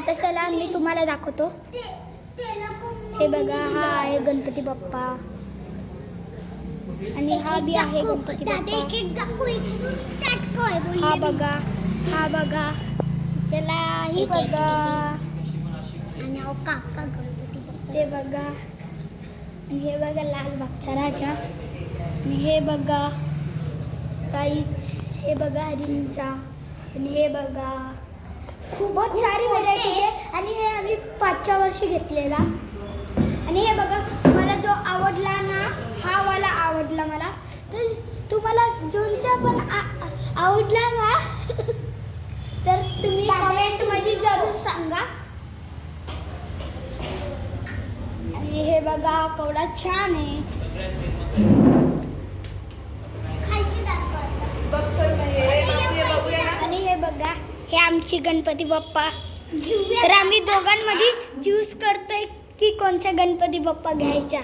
आता चला मी तुम्हाला दाखवतो. हे बघा, हा आहे गणपती बाप्पा आणि हा बी आहे गणपती बाप्पा. हा बघा, हा बघा, चला ही बघा, ते बघा, आणि हे बघा लालबागचा राजा, आणि हे बघा काहीच, हे बघा हरिणचा, आणि हे बघा खूप सारी व्हरायटी आहे. आणि हे आम्ही 5च्या वर्षी घेतलेला. आणि हे बघा मला जो आवडला ना, हा वाला आवडला मला. तर तुम्हाला जोनचा पण आवडला ना तर तुम्ही कमेंटमध्ये जरूर सांगा. आणि हे बघा केवढा छान आहे. आणि हे बघा, हे आमची गणपती बाप्पा. तर आम्ही दोघांमध्ये चूज करतोय की कोणचा गणपती बाप्पा घ्यायचा.